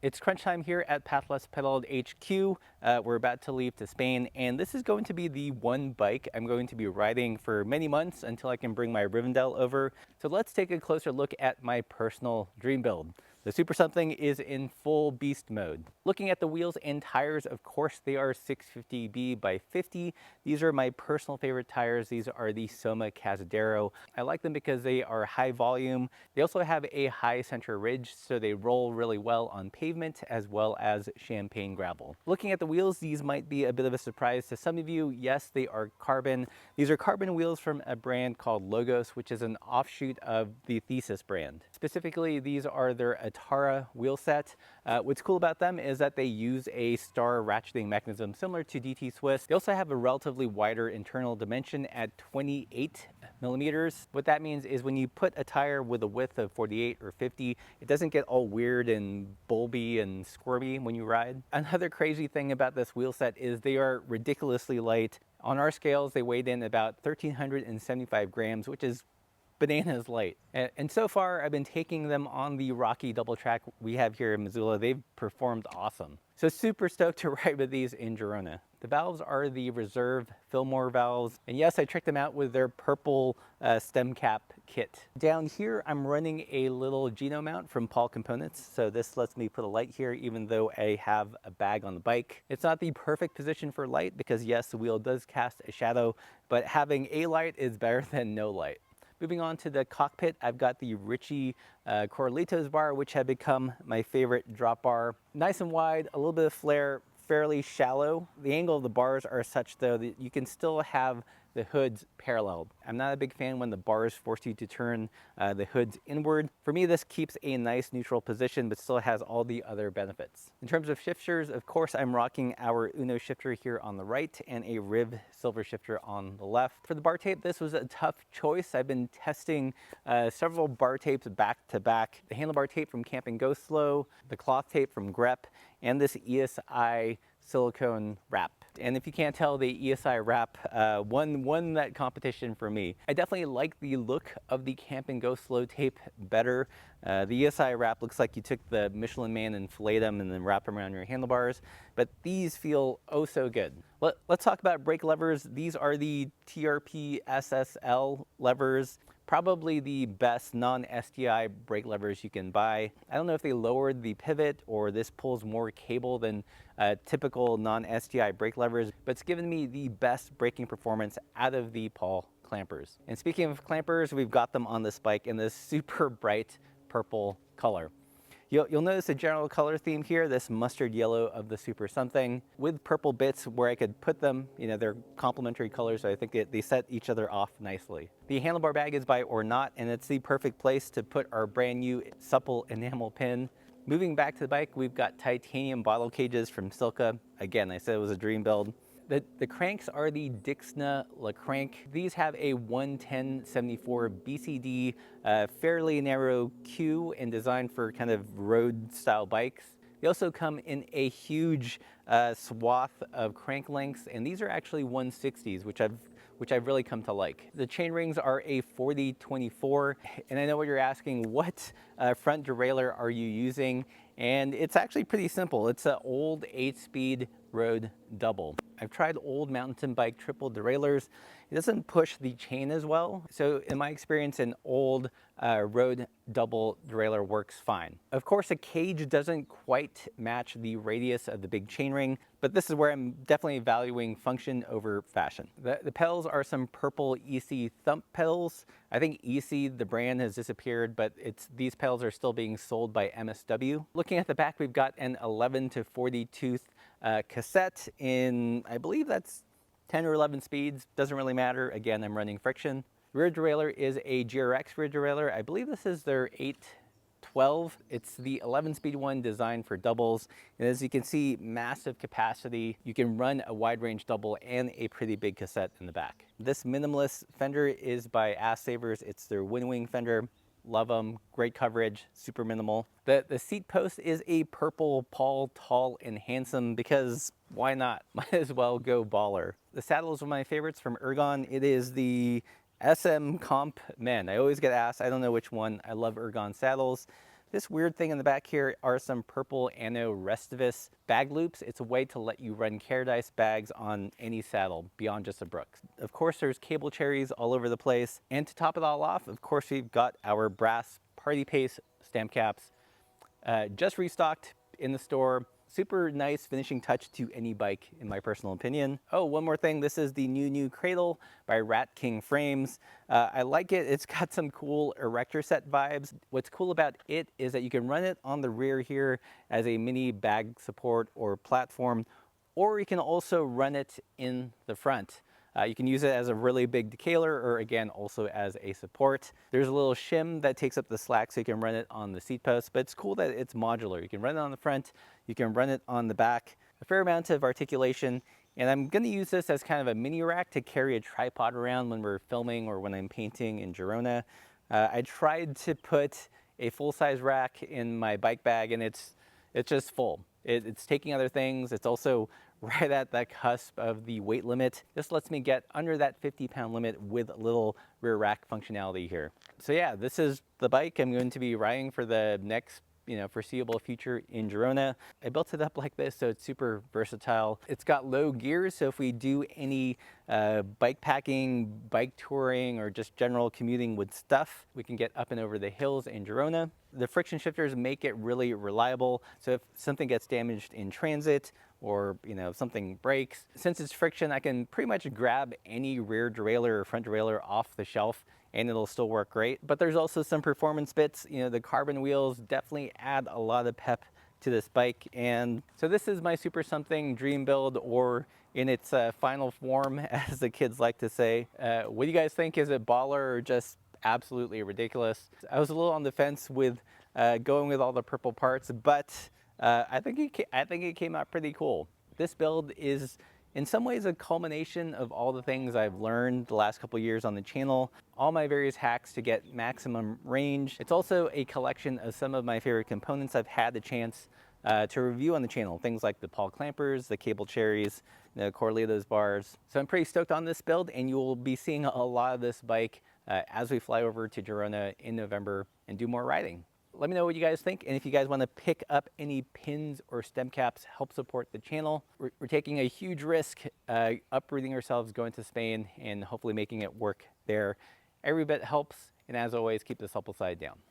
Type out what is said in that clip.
It's crunch time here at Pathless Pedaled HQ. We're about to leave to Spain, and this is going to be the one bike I'm going to be riding for many months until I can bring my Rivendell over. So let's take a closer look at my personal dream build. The Supersomething is in full beast mode. Looking at the wheels and tires, of course, they are 650B by 50. These are my personal favorite tires. These are the Soma Cazadero. I like them because they are high volume. They also have a high center ridge, so they roll really well on pavement as well as champagne gravel. Looking at the wheels, these might be a bit of a surprise to some of you. Yes, they are carbon. These are carbon wheels from a brand called Logos, which is an offshoot of the Thesis brand. Specifically, these are their Atara wheel set. What's cool about them is that they use a star ratcheting mechanism similar to DT Swiss. They also have a relatively wider internal dimension at 28 millimeters. What that means is when you put a tire with a width of 48 or 50, it doesn't get all weird and bulby and squirmy when you ride. Another crazy thing about this wheel set is they are ridiculously light. On our scales, they weighed in about 1,375 grams, which is bananas light. And so far, I've been taking them on the rocky double track we have here in Missoula. They've performed awesome. So super stoked to ride with these in Girona. The valves are the Reserve Fillmore valves. And yes, I tricked them out with their purple stem cap kit. Down here, I'm running a little Geno mount from Paul Components. So this lets me put a light here even though I have a bag on the bike. It's not the perfect position for light because yes, the wheel does cast a shadow, but having a light is better than no light. Moving on to the cockpit, I've got the Ritchie Corralitos bar, which have become my favorite drop bar. Nice and wide, a little bit of flare, fairly shallow. The angle of the bars are such though that you can still have the hoods paralleled. I'm not a big fan when the bars force you to turn the hoods inward. For me, this keeps a nice neutral position, but still has all the other benefits. In terms of shifters, of course, I'm rocking our Uno shifter here on the right and a Riv silver shifter on the left. For the bar tape, this was a tough choice. I've been testing several bar tapes back to back. The handlebar tape from Camp and Go Slow, the cloth tape from Grep, and this ESI silicone wrap. And if you can't tell, the ESI wrap won that competition for me. I definitely like the look of the Camp and Go Slow tape better. The ESI wrap looks like you took the Michelin Man and filleted them and then wrap them around your handlebars, but these feel oh so good. Let's talk about brake levers. These are the TRP SSL levers. Probably the best non-STI brake levers you can buy. I don't know if they lowered the pivot or this pulls more cable than typical non-STI brake levers, but it's given me the best braking performance out of the Paul clampers. And speaking of clampers, we've got them on this bike in this super bright purple color. You'll notice a general color theme here, this mustard yellow of the Supersomething with purple bits where I could put them, you know, they're complementary colors, so I think they set each other off nicely. The handlebar bag is by Ornat, and it's the perfect place to put our brand new supple enamel pin. Moving back to the bike, we've got titanium bottle cages from Silca. Again, I said it was a dream build. The cranks are the Dixna La Crank. These have a 110/74 BCD, fairly narrow Q and designed for kind of road style bikes. They also come in a huge swath of crank lengths, and these are actually 160s, which I've really come to like. The chain rings are a 40/24, and I know what you're asking, what front derailleur are you using? And it's actually pretty simple. It's an old 8-speed road double. I've tried old mountain bike triple derailleurs. It doesn't push the chain as well. So in my experience, an old road double derailleur works fine. Of course, a cage doesn't quite match the radius of the big chainring, but this is where I'm definitely valuing function over fashion. The pedals are some purple EC thump pedals. I think EC, the brand, has disappeared, but these pedals are still being sold by MSW. Looking at the back, we've got an 11 to 40 tooth cassette in, I believe that's 10 or 11 speeds, doesn't really matter. Again, I'm running friction. Rear derailleur is a GRX rear derailleur. I believe this is their 812. It's the 11-speed one designed for doubles. And as you can see, massive capacity. You can run a wide range double and a pretty big cassette in the back. This minimalist fender is by Ass Savers. It's their Wind Wing fender. Love them, great coverage, super minimal. The seat post is a purple Paul Tall and Handsome because why not? Might as well go baller. The saddle is one of my favorites from Ergon. It is the SM Comp Men. I always get asked, I don't know which one. I love Ergon saddles. This weird thing in the back here are some purple Anno Restivus bag loops. It's a way to let you run Caradice bags on any saddle beyond just a Brooks. Of course, there's cable cherries all over the place. And to top it all off, of course, we've got our brass Party Pace stamp caps, just restocked in the store. Super nice finishing touch to any bike, in my personal opinion. Oh, one more thing. This is the new Cradle by Rat King Frames. I like it. It's got some cool erector set vibes. What's cool about it is that you can run it on the rear here as a mini bag support or platform, or you can also run it in the front. You can use it as a really big decaler, or again, also as a support. There's a little shim that takes up the slack so you can run it on the seat post, but it's cool that it's modular. You can run it on the front, you can run it on the back, a fair amount of articulation. And I'm gonna use this as kind of a mini rack to carry a tripod around when we're filming or when I'm painting in Girona. I tried to put a full-size rack in my bike bag and it's just full. It's taking other things. It's also right at that cusp of the weight limit. This lets me get under that 50-pound limit with a little rear rack functionality here. So yeah, this is the bike I'm going to be riding for the next foreseeable future in Girona. I built it up like this so it's super versatile. It's got low gears, so if we do any bike packing, bike touring, or just general commuting with stuff, we can get up and over the hills in Girona. The friction shifters make it really reliable, so if something gets damaged in transit or if something breaks, since it's friction, I can pretty much grab any rear derailleur or front derailleur off the shelf and it'll still work great. But there's also some performance bits. The carbon wheels definitely add a lot of pep to this bike. And so this is my Supersomething dream build, or in its final form, as the kids like to say. What do you guys think? Is it baller or just absolutely ridiculous? I was a little on the fence with going with all the purple parts, but I think it came out pretty cool. This build is in some ways a culmination of all the things I've learned the last couple years on the channel, all my various hacks to get maximum range. It's also a collection of some of my favorite components I've had the chance to review on the channel. Things like the Paul clampers, the cable cherries, the Corleo's bars. So I'm pretty stoked on this build, and you will be seeing a lot of this bike as we fly over to Girona in November and do more riding. Let me know what you guys think, and if you guys want to pick up any pins or stem caps, help support the channel. We're taking a huge risk uprooting ourselves, going to Spain, and hopefully making it work there. Every bit helps, and as always, keep the supple side down.